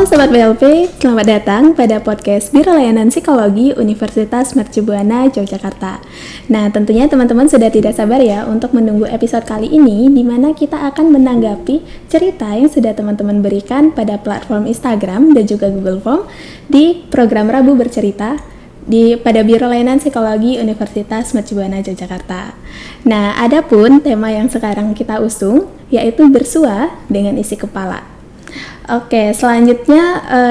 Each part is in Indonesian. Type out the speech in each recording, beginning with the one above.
Halo Sobat BLP, selamat datang pada podcast Biro Layanan Psikologi Universitas Mercubuana, Yogyakarta. Nah, tentunya teman-teman sudah tidak sabar ya untuk menunggu episode kali ini, di mana kita akan menanggapi cerita yang sudah teman-teman berikan pada platform Instagram dan juga Google Form di program Rabu Bercerita pada Biro Layanan Psikologi Universitas Mercubuana, Yogyakarta. Nah, adapun tema yang sekarang kita usung yaitu bersua dengan isi kepala. Oke, selanjutnya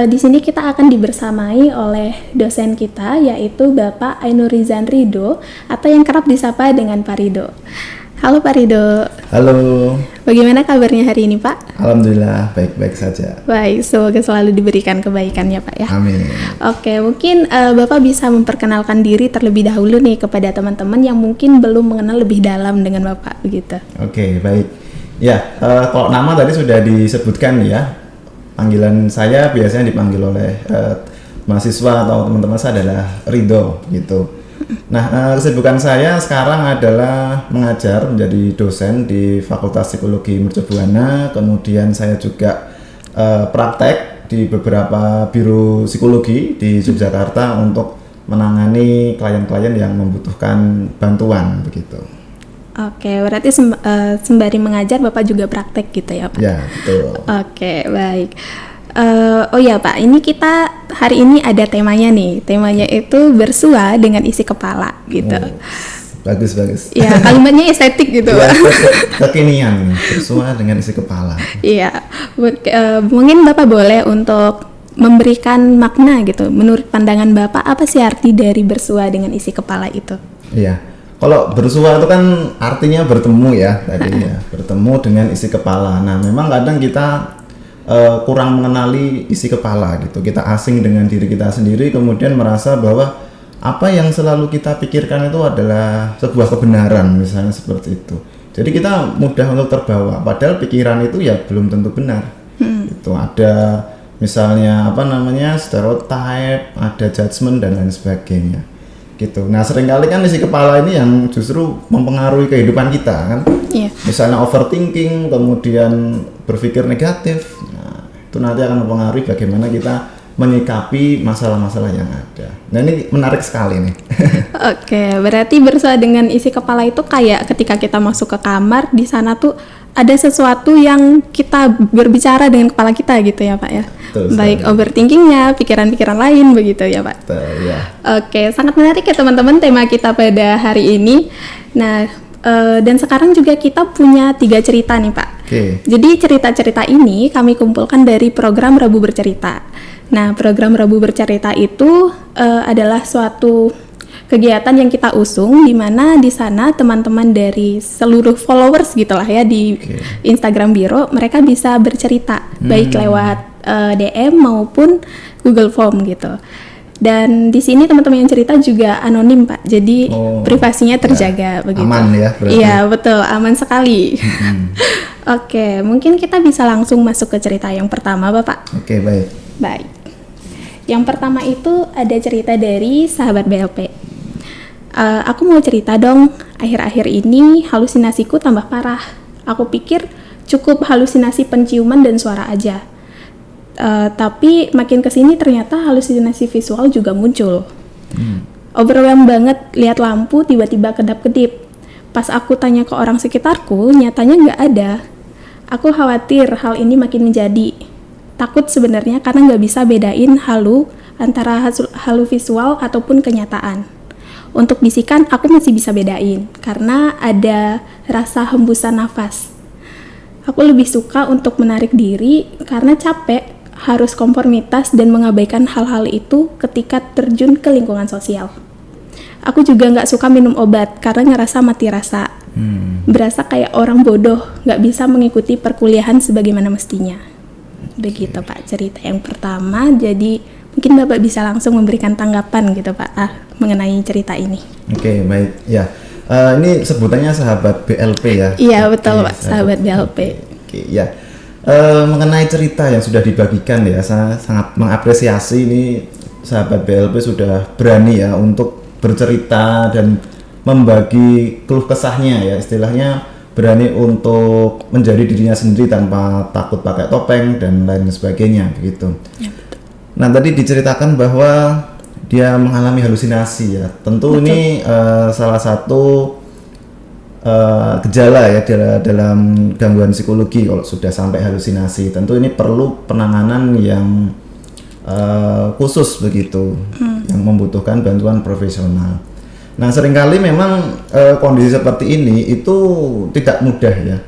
di sini kita akan dibersamai oleh dosen kita yaitu Bapak Ainurizan Ridho atau yang kerap disapa dengan Pak Ridho. Halo Pak Ridho. Halo. Bagaimana kabarnya hari ini Pak? Alhamdulillah baik-baik saja. Baik, semoga selalu diberikan kebaikan ya Pak ya. Amin. Oke, mungkin Bapak bisa memperkenalkan diri terlebih dahulu nih kepada teman-teman yang mungkin belum mengenal lebih dalam dengan Bapak begitu. Oke, baik. Ya, kalau nama tadi sudah disebutkan ya. Panggilan saya biasanya dipanggil oleh mahasiswa atau teman-teman saya adalah Ridho gitu. Nah, kesibukan saya sekarang adalah mengajar menjadi dosen di Fakultas Psikologi Mercubuana. Kemudian saya juga praktek di beberapa biro psikologi di Yogyakarta untuk menangani klien-klien yang membutuhkan bantuan begitu. Oke, berarti sembari mengajar Bapak juga praktek gitu ya Pak? Ya, betul. Oke, baik. Oh ya Pak, ini kita hari ini ada temanya nih. Temanya itu bersua dengan isi kepala gitu. Oh, bagus. Ya, kalimatnya estetik gitu ya, Pak. Kekinian, bersua dengan isi kepala. Iya, mungkin Bapak boleh untuk memberikan makna gitu. Menurut pandangan Bapak, apa sih arti dari bersua dengan isi kepala itu? Iya. Kalau bersua itu kan artinya bertemu ya tadi ya, bertemu dengan isi kepala. Nah, memang kadang kita kurang mengenali isi kepala gitu. Kita asing dengan diri kita sendiri, kemudian merasa bahwa apa yang selalu kita pikirkan itu adalah sebuah kebenaran, misalnya seperti itu. Jadi kita mudah untuk terbawa, padahal pikiran itu ya belum tentu benar. Itu ada misalnya stereotype, ada judgement dan lain sebagainya. Gitu. Nah, seringkali kan isi kepala ini yang justru mempengaruhi kehidupan kita kan. Yeah. Misalnya overthinking, kemudian berpikir negatif. Nah, itu nanti akan mempengaruhi bagaimana kita menyikapi masalah-masalah yang ada. Nah, ini menarik sekali nih. Oke, berarti bersua dengan isi kepala itu kayak ketika kita masuk ke kamar, di sana tuh ada sesuatu yang kita berbicara dengan kepala kita gitu ya Pak ya. Betul, baik overthinkingnya, pikiran-pikiran lain begitu ya Pak. Betul, ya. Oke, sangat menarik ya teman-teman tema kita pada hari ini. Nah, dan sekarang juga kita punya 3 cerita nih Pak. Jadi cerita-cerita ini kami kumpulkan dari program Rabu Bercerita. Nah, program Rabu Bercerita itu adalah suatu kegiatan yang kita usung di mana di sana teman-teman dari seluruh followers gitulah ya di Instagram Biro mereka bisa bercerita baik lewat DM maupun Google Form gitu. Dan di sini teman-teman yang cerita juga anonim Pak. Jadi privasinya terjaga begitu. Aman ya berarti. Iya, betul, aman sekali. Oke, mungkin kita bisa langsung masuk ke cerita yang pertama Bapak. Oke, baik. Baik. Yang pertama itu ada cerita dari sahabat BLP. Aku mau cerita dong, akhir-akhir ini halusinasiku tambah parah. Aku pikir cukup halusinasi penciuman dan suara aja. Tapi makin kesini ternyata halusinasi visual juga muncul. Overwhelmed banget lihat lampu tiba-tiba kedap-kedip. Pas aku tanya ke orang sekitarku, nyatanya nggak ada. Aku khawatir hal ini makin menjadi. Takut sebenarnya karena nggak bisa bedain halu antara halu visual ataupun kenyataan. Untuk bisikan aku masih bisa bedain karena ada rasa hembusan nafas. Aku lebih suka untuk menarik diri karena capek harus konformitas dan mengabaikan hal-hal itu ketika terjun ke lingkungan sosial. Aku juga nggak suka minum obat karena ngerasa mati rasa. Berasa kayak orang bodoh, nggak bisa mengikuti perkuliahan sebagaimana mestinya. Begitu Pak cerita yang pertama. Jadi mungkin Bapak bisa langsung memberikan tanggapan gitu Pak mengenai cerita ini. Oke, baik. Ya, ini sebutannya sahabat BLP ya? Iya, betul Pak, sahabat BLP. Oke, ya. Mengenai cerita yang sudah dibagikan ya, saya sangat mengapresiasi ini sahabat BLP sudah berani ya untuk bercerita dan membagi keluh kesahnya ya, istilahnya berani untuk menjadi dirinya sendiri tanpa takut pakai topeng dan lain sebagainya begitu. Ya, betul. Nah tadi diceritakan bahwa dia mengalami halusinasi ya. Tentu Betul. ini salah satu gejala ya dalam gangguan psikologi kalau sudah sampai halusinasi. Tentu ini perlu penanganan yang khusus begitu, yang membutuhkan bantuan profesional. Nah seringkali memang kondisi seperti ini itu tidak mudah ya,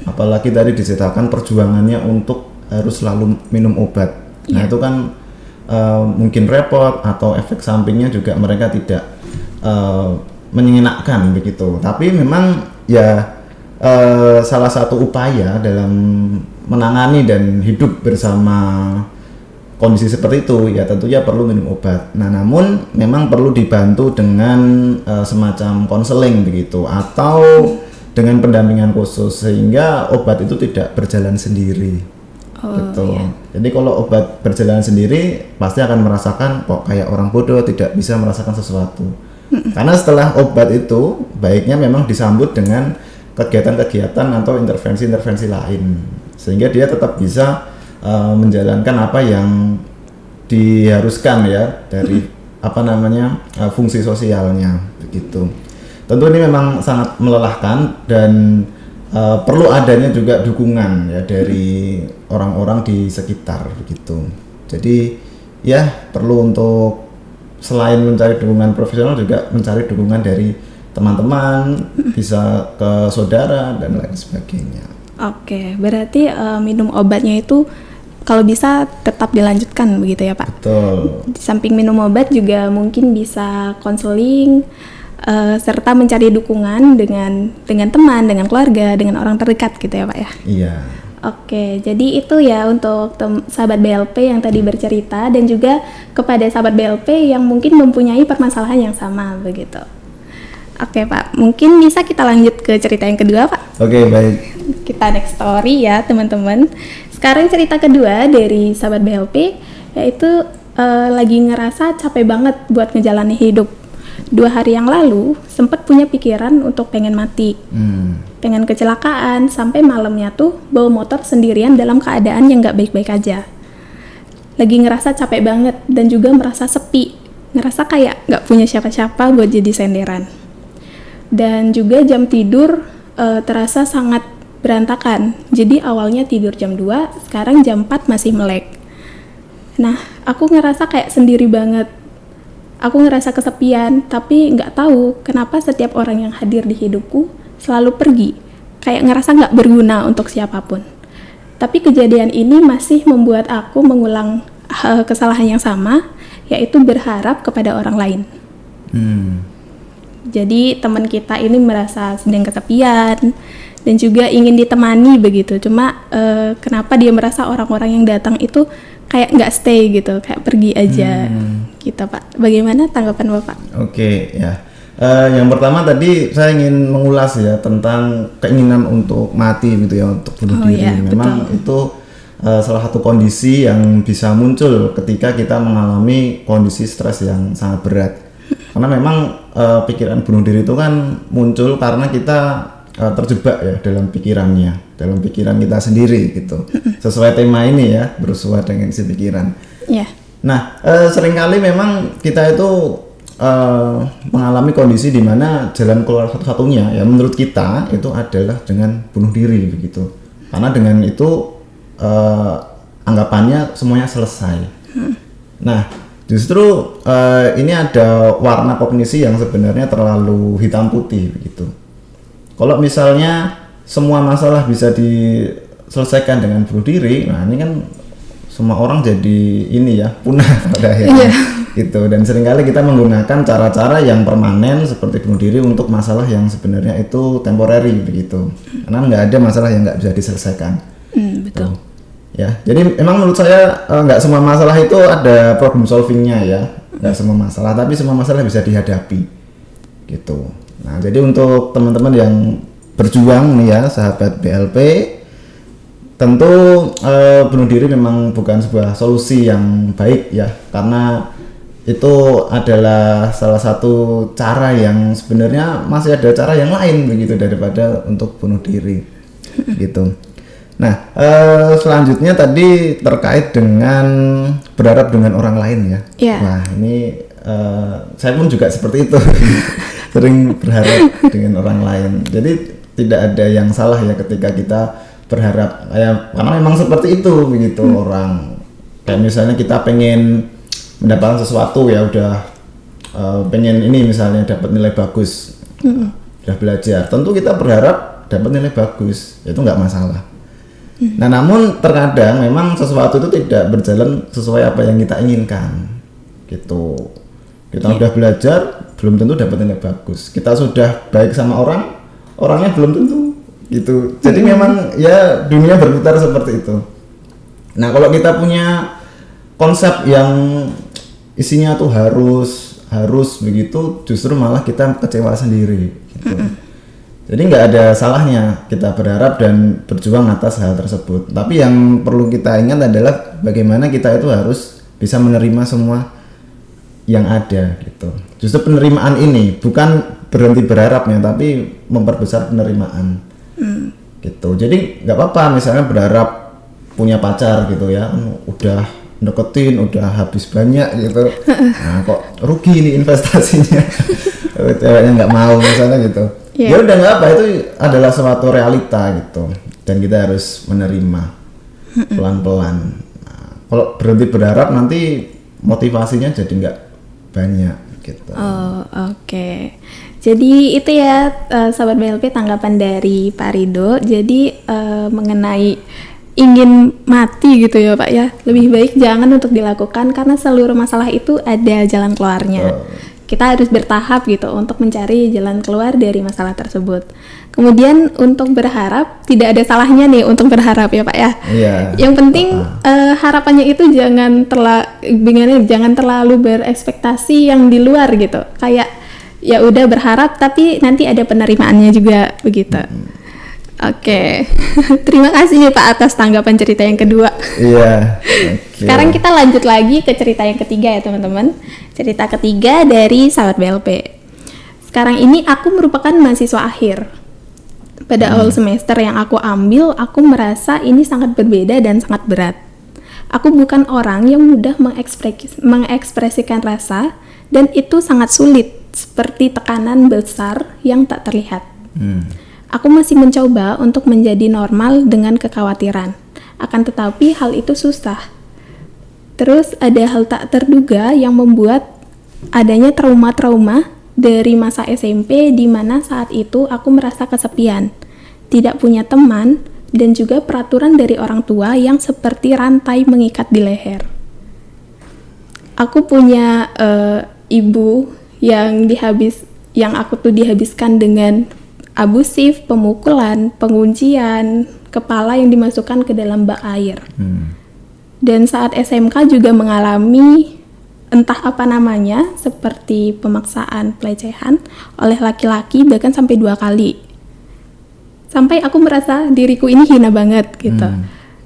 apalagi tadi diceritakan perjuangannya untuk harus selalu minum obat. Nah itu kan mungkin repot atau efek sampingnya juga mereka tidak menyenangkan begitu. Tapi memang ya salah satu upaya dalam menangani dan hidup bersama kondisi seperti itu ya tentunya perlu minum obat. Nah namun memang perlu dibantu dengan semacam konseling begitu atau dengan pendampingan khusus sehingga obat itu tidak berjalan sendiri. Gitu. Iya. Jadi kalau obat berjalan sendiri pasti akan merasakan kok kayak orang bodoh, tidak bisa merasakan sesuatu. Karena setelah obat itu baiknya memang disambut dengan kegiatan-kegiatan atau intervensi-intervensi lain sehingga dia tetap bisa menjalankan apa yang diharuskan ya dari fungsi sosialnya begitu. Tentu ini memang sangat melelahkan dan perlu adanya juga dukungan ya dari orang-orang di sekitar begitu. Jadi ya perlu untuk selain mencari dukungan profesional juga mencari dukungan dari teman-teman, bisa ke saudara dan lain sebagainya. Oke, berarti minum obatnya itu kalau bisa tetap dilanjutkan begitu ya Pak? Betul. Di samping minum obat juga mungkin bisa konseling serta mencari dukungan dengan teman, dengan keluarga, dengan orang terdekat gitu ya Pak ya? Iya. Oke, jadi itu ya untuk sahabat BLP yang tadi bercerita dan juga kepada sahabat BLP yang mungkin mempunyai permasalahan yang sama begitu. Oke Pak, mungkin bisa kita lanjut ke cerita yang kedua Pak? Oke, baik. Kita next story ya teman-teman. Sekarang cerita kedua dari sahabat BLP yaitu lagi ngerasa capek banget buat ngejalani hidup. 2 hari yang lalu sempat punya pikiran untuk pengen mati, pengen kecelakaan sampai malamnya tuh bawa motor sendirian dalam keadaan yang nggak baik-baik aja. Lagi ngerasa capek banget dan juga merasa sepi, ngerasa kayak nggak punya siapa-siapa buat jadi senderan. Dan juga jam tidur terasa sangat berantakan. Jadi awalnya tidur jam 2, sekarang jam 4 masih melek. Nah, aku ngerasa kayak sendiri banget. Aku ngerasa kesepian, tapi nggak tahu kenapa setiap orang yang hadir di hidupku selalu pergi. Kayak ngerasa nggak berguna untuk siapapun. Tapi kejadian ini masih membuat aku mengulang kesalahan yang sama, yaitu berharap kepada orang lain. Jadi teman kita ini merasa sedang kesepian dan juga ingin ditemani begitu. Cuma kenapa dia merasa orang-orang yang datang itu kayak nggak stay gitu, kayak pergi aja gitu Pak. Bagaimana tanggapan Bapak? Oke ya. Yang pertama tadi saya ingin mengulas ya tentang keinginan untuk mati gitu ya, untuk bunuh diri. Iya, Memang betul. itu salah satu kondisi yang bisa muncul ketika kita mengalami kondisi stres yang sangat berat. Karena memang pikiran bunuh diri itu kan muncul karena kita terjebak ya dalam pikiran kita sendiri gitu. Sesuai tema ini ya, bersua dengan isi pikiran. Ya. Nah, seringkali memang kita itu mengalami kondisi di mana jalan keluar satu-satunya ya menurut kita itu adalah dengan bunuh diri begitu. Karena dengan itu anggapannya semuanya selesai. Nah, justru ini ada warna kognisi yang sebenarnya terlalu hitam putih begitu. Kalau misalnya semua masalah bisa diselesaikan dengan bunuh diri, nah ini kan semua orang jadi ini ya punah pada akhirnya. Gitu. Dan seringkali kita menggunakan cara-cara yang permanen seperti bunuh diri untuk masalah yang sebenarnya itu temporary begitu. Karena nggak ada masalah yang nggak bisa diselesaikan. Betul. Ya, jadi memang menurut saya nggak semua masalah itu ada problem solvingnya ya, nggak semua masalah, tapi semua masalah bisa dihadapi, gitu. Nah, jadi untuk teman-teman yang berjuang nih ya, sahabat BLP, tentu bunuh diri memang bukan sebuah solusi yang baik ya, karena itu adalah salah satu cara yang sebenarnya masih ada cara yang lain begitu daripada untuk bunuh diri gitu. Nah, selanjutnya tadi terkait dengan berharap dengan orang lain ya. Yeah. Nah, ini saya pun juga seperti itu, sering berharap dengan orang lain. Jadi tidak ada yang salah ya ketika kita berharap, ya karena memang seperti itu begitu orang. Kayak misalnya kita pengen mendapatkan sesuatu ya udah pengen ini misalnya dapat nilai bagus, udah belajar, tentu kita berharap dapat nilai bagus, itu nggak masalah. Nah, namun terkadang memang sesuatu itu tidak berjalan sesuai apa yang kita inginkan, gitu. Kita udah belajar, belum tentu dapat nilai bagus. Kita sudah baik sama orang, orangnya belum tentu, gitu. Jadi memang ya dunia berputar seperti itu. Nah, kalau kita punya konsep yang isinya tuh harus begitu, justru malah kita kecewa sendiri, gitu. Jadi nggak ada salahnya kita berharap dan berjuang atas hal tersebut. Tapi yang perlu kita ingat adalah bagaimana kita itu harus bisa menerima semua yang ada gitu. Justru penerimaan ini bukan berhenti berharapnya, tapi memperbesar penerimaan. Gitu. Jadi nggak apa-apa misalnya berharap punya pacar gitu ya, udah deketin, udah habis banyak gitu. Nah kok rugi nih investasinya, ceweknya nggak mau misalnya gitu. Ya udah nggak apa, itu adalah suatu realita gitu, dan kita harus menerima pelan-pelan. Nah, kalau berhenti berharap nanti motivasinya jadi nggak banyak gitu. Oh, oke. Jadi itu ya sahabat BLP tanggapan dari Pak Rido. Jadi mengenai ingin mati gitu ya Pak ya, lebih baik jangan untuk dilakukan karena seluruh masalah itu ada jalan keluarnya. Kita harus bertahap gitu untuk mencari jalan keluar dari masalah tersebut. Kemudian untuk berharap, tidak ada salahnya nih untuk berharap ya Pak ya. Yang penting harapannya itu jangan terlalu berekspektasi yang di luar gitu. Kayak ya udah berharap tapi nanti ada penerimaannya juga begitu. Oke. Terima kasih nih Pak atas tanggapan cerita yang kedua. Iya. Sekarang kita lanjut lagi ke cerita yang ketiga ya teman-teman. Cerita ketiga dari sahabat BLP. Sekarang ini aku merupakan mahasiswa akhir. Pada awal semester yang aku ambil, aku merasa ini sangat berbeda dan sangat berat. Aku bukan orang yang mudah mengekspresikan rasa, dan itu sangat sulit, seperti tekanan besar yang tak terlihat. Aku masih mencoba untuk menjadi normal dengan kekhawatiran. Akan tetapi hal itu susah. Terus ada hal tak terduga yang membuat adanya trauma-trauma dari masa SMP di mana saat itu aku merasa kesepian, tidak punya teman, dan juga peraturan dari orang tua yang seperti rantai mengikat di leher. Aku punya ibu yang aku tuh dihabiskan dengan abusif, pemukulan, penguncian, kepala yang dimasukkan ke dalam bak air. Dan saat SMK juga mengalami entah apa namanya, seperti pemaksaan, pelecehan oleh laki-laki bahkan sampai 2 kali. Sampai aku merasa diriku ini hina banget gitu.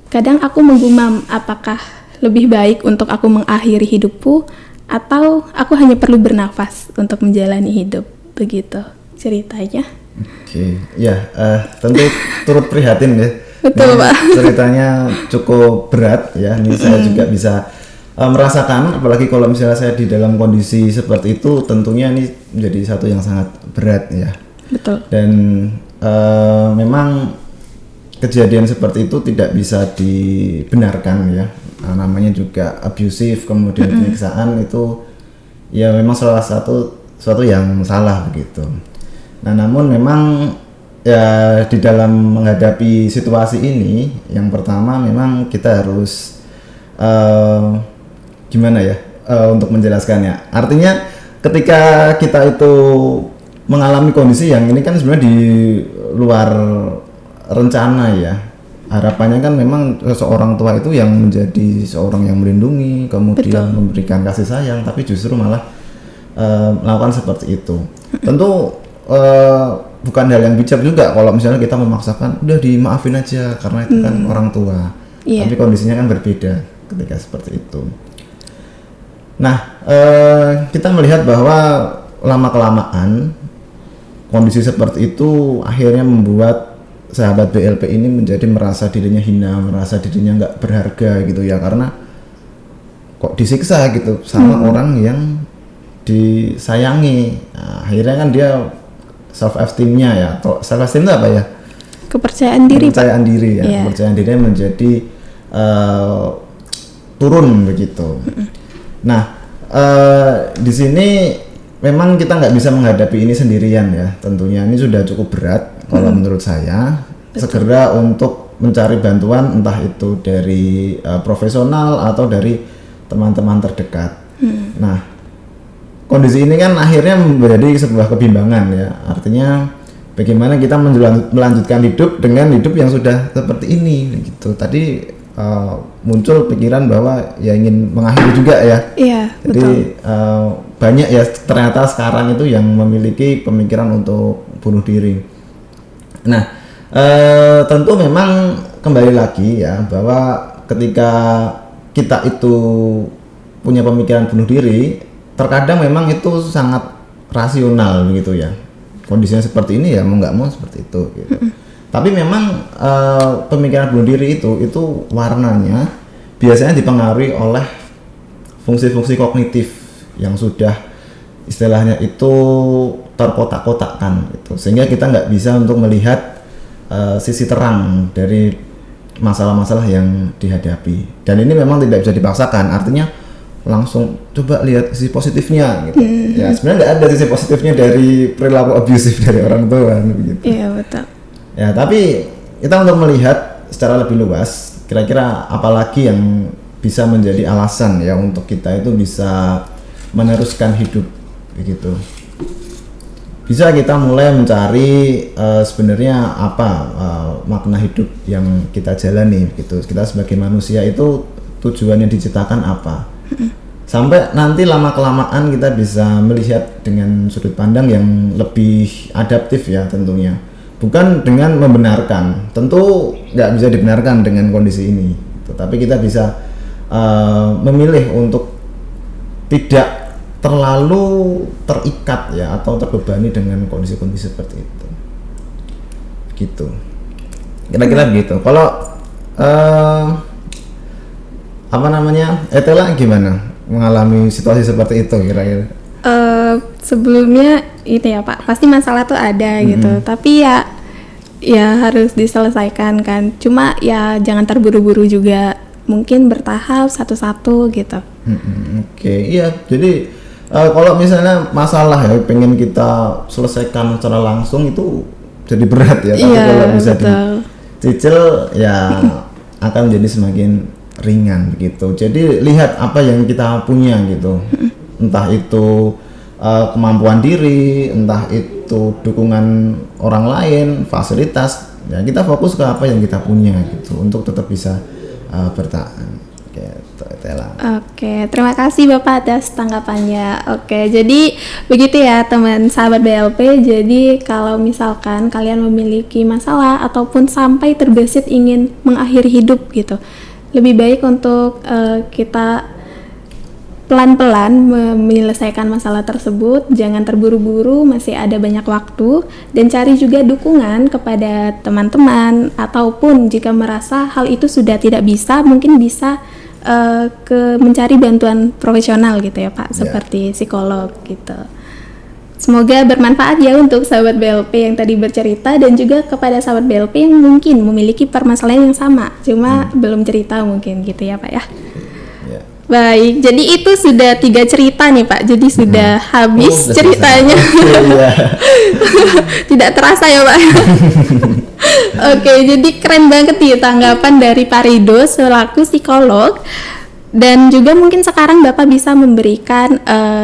Kadang aku menggumam apakah lebih baik untuk aku mengakhiri hidupku atau aku hanya perlu bernafas untuk menjalani hidup. Begitu ceritanya. Oke, ya tentu turut prihatin ya. Betul Pak. Ceritanya cukup berat ya. Ini saya juga bisa merasakan, apalagi kalau misalnya saya di dalam kondisi seperti itu, tentunya ini menjadi satu yang sangat berat ya. Betul. Dan memang kejadian seperti itu tidak bisa dibenarkan ya. Namanya juga abusive, kemudian penyiksaan itu ya memang salah suatu yang salah begitu. Nah, namun memang ya di dalam menghadapi situasi ini, yang pertama memang kita harus gimana ya untuk menjelaskannya. Artinya ketika kita itu mengalami kondisi yang ini kan sebenarnya di luar rencana ya. Harapannya kan memang seorang tua itu yang menjadi seorang yang melindungi, kemudian memberikan kasih sayang, tapi justru malah melakukan seperti itu. Tentu bukan hal yang bijak juga kalau misalnya kita memaksakan udah dimaafin aja karena itu kan orang tua. Tapi kondisinya kan berbeda ketika seperti itu. Nah, kita melihat bahwa lama-kelamaan kondisi seperti itu akhirnya membuat sahabat BLP ini menjadi merasa dirinya hina, merasa dirinya nggak berharga gitu ya, karena kok disiksa gitu sama orang yang disayangi. Nah, akhirnya kan dia self esteemnya ya, atau self esteem itu apa ya? Kepercayaan diri. Kepercayaan diri ya, Yeah. kepercayaan diri menjadi turun begitu. Nah, di sini memang kita nggak bisa menghadapi ini sendirian ya, tentunya ini sudah cukup berat kalau menurut saya. Segera untuk mencari bantuan entah itu dari profesional atau dari teman-teman terdekat. Nah, kondisi ini kan akhirnya menjadi sebuah kebimbangan ya, artinya bagaimana kita melanjutkan hidup dengan hidup yang sudah seperti ini gitu. Tadi muncul pikiran bahwa ya ingin mengakhiri juga ya. Iya, Jadi banyak ya ternyata sekarang itu yang memiliki pemikiran untuk bunuh diri. Nah, tentu memang kembali lagi ya bahwa ketika kita itu punya pemikiran bunuh diri, terkadang memang itu sangat rasional begitu ya. Kondisinya seperti ini ya mau nggak mau seperti itu. Gitu. Tapi memang pemikiran bunuh diri itu warnanya biasanya dipengaruhi oleh fungsi-fungsi kognitif yang sudah istilahnya itu terkotak-kotakkan gitu, sehingga kita nggak bisa untuk melihat sisi terang dari masalah-masalah yang dihadapi. Dan ini memang tidak bisa dipaksakan, artinya langsung coba lihat sisi positifnya gitu. Ya sebenarnya nggak ada sisi positifnya dari perilaku abusif dari orang tua begitu. Iya, betul. Ya, tapi kita untuk melihat secara lebih luas, kira-kira apalagi yang bisa menjadi alasan ya untuk kita itu bisa meneruskan hidup begitu. Bisa kita mulai mencari sebenarnya apa makna hidup yang kita jalani gitu. Kita sebagai manusia itu tujuannya diciptakan apa? Sampai nanti lama-kelamaan kita bisa melihat dengan sudut pandang yang lebih adaptif ya tentunya. Bukan dengan membenarkan, tentu nggak bisa dibenarkan dengan kondisi ini. Tetapi kita bisa memilih untuk tidak terlalu terikat ya atau terbebani dengan kondisi-kondisi seperti itu. Gitu. Kira-kira begitu. Kalau apa namanya, Etela gimana mengalami situasi seperti itu kira-kira? Sebelumnya itu ya Pak, pasti masalah tuh ada gitu, tapi ya harus diselesaikan kan. Cuma ya jangan terburu-buru juga, mungkin bertahap satu-satu gitu. Oke, iya. Jadi kalau misalnya masalah ya pengen kita selesaikan secara langsung itu jadi berat ya. Tapi Iya, kalau bisa betul. dicicil ya akan menjadi semakin ringan begitu. Jadi lihat apa yang kita punya gitu. Entah itu kemampuan diri, entah itu dukungan orang lain, fasilitas. Ya kita fokus ke apa yang kita punya gitu untuk tetap bisa bertahan. Gitu, Tela. Oke, terima kasih Bapak atas tanggapannya. Oke, jadi begitu ya teman sahabat BLP. Jadi kalau misalkan kalian memiliki masalah ataupun sampai terbesit ingin mengakhiri hidup gitu, lebih baik untuk kita pelan-pelan menyelesaikan masalah tersebut, jangan terburu-buru, masih ada banyak waktu, dan cari juga dukungan kepada teman-teman, ataupun jika merasa hal itu sudah tidak bisa, mungkin bisa mencari bantuan profesional gitu ya Pak, seperti psikolog gitu. Semoga bermanfaat ya untuk sahabat BLP yang tadi bercerita, dan juga kepada sahabat BLP yang mungkin memiliki permasalahan yang sama, cuma belum cerita mungkin gitu ya Pak ya. Baik, jadi itu sudah 3 cerita nih Pak, jadi sudah habis ceritanya. Tidak terasa ya Pak. Oke, jadi keren banget nih tanggapan dari Pak Rido selaku psikolog. Dan juga mungkin sekarang Bapak bisa memberikan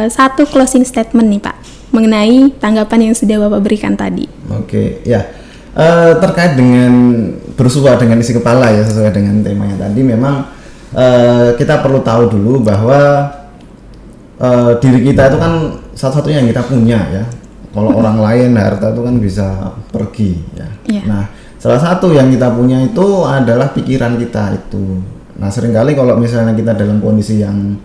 satu closing statement nih Pak mengenai tanggapan yang sudah Bapak berikan tadi. Oke, ya. Terkait dengan bersua dengan isi kepala ya, sesuai dengan temanya tadi, memang kita perlu tahu dulu bahwa diri kita itu kan satu-satunya yang kita punya ya. Kalau orang lain harta itu kan bisa pergi ya. Nah, salah satu yang kita punya itu adalah pikiran kita itu. Nah, seringkali kalau misalnya kita dalam kondisi yang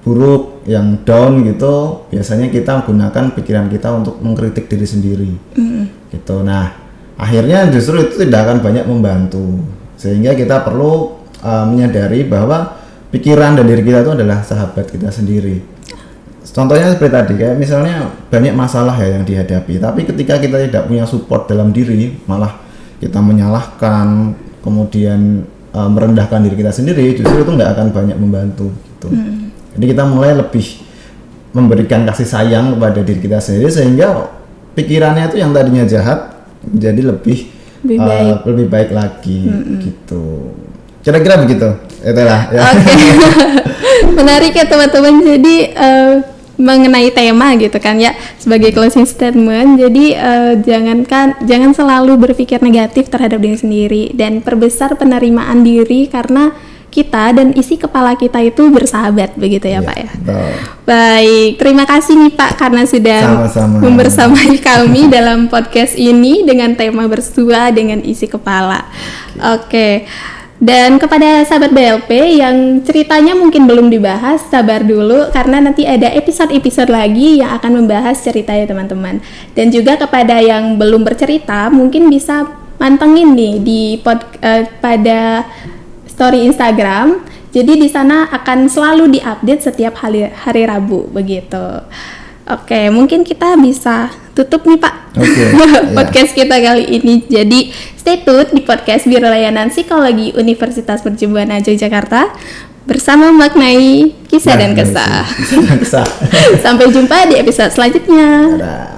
buruk, yang down gitu, biasanya kita gunakan pikiran kita untuk mengkritik diri sendiri. Gitu. Nah, akhirnya justru itu tidak akan banyak membantu. Sehingga kita perlu menyadari bahwa pikiran dan diri kita itu adalah sahabat kita sendiri. Contohnya seperti tadi, kayak misalnya banyak masalah ya yang dihadapi, tapi ketika kita tidak punya support dalam diri, malah kita menyalahkan, kemudian merendahkan diri kita sendiri, justru itu nggak akan banyak membantu gitu. Jadi kita mulai lebih memberikan kasih sayang kepada diri kita sendiri, sehingga pikirannya itu yang tadinya jahat menjadi lebih baik lagi gitu. Kira-kira begitu. Itulah ya. Oke. Menarik ya teman-teman. Jadi mengenai tema gitu kan ya, sebagai closing statement. Jadi jangan selalu berpikir negatif terhadap diri sendiri dan perbesar penerimaan diri, karena kita dan isi kepala kita itu bersahabat, begitu ya, Pak ya. Betul. Baik, terima kasih nih Pak karena sudah membersamai kami dalam podcast ini dengan tema bersua dengan isi kepala. Oke. Dan kepada sahabat BLP yang ceritanya mungkin belum dibahas, sabar dulu karena nanti ada episode-episode lagi yang akan membahas ceritanya teman-teman. Dan juga kepada yang belum bercerita mungkin bisa mantengin nih di pada story Instagram. Jadi di sana akan selalu diupdate setiap hari Rabu begitu. Oke, mungkin kita bisa tutup nih Pak podcast kita kali ini. Jadi stay tune di podcast Biro Layanan Psikologi Universitas Mercubuana Yogyakarta bersama Maknai Kisah dan Kesah. Sampai jumpa di episode selanjutnya. Dadah.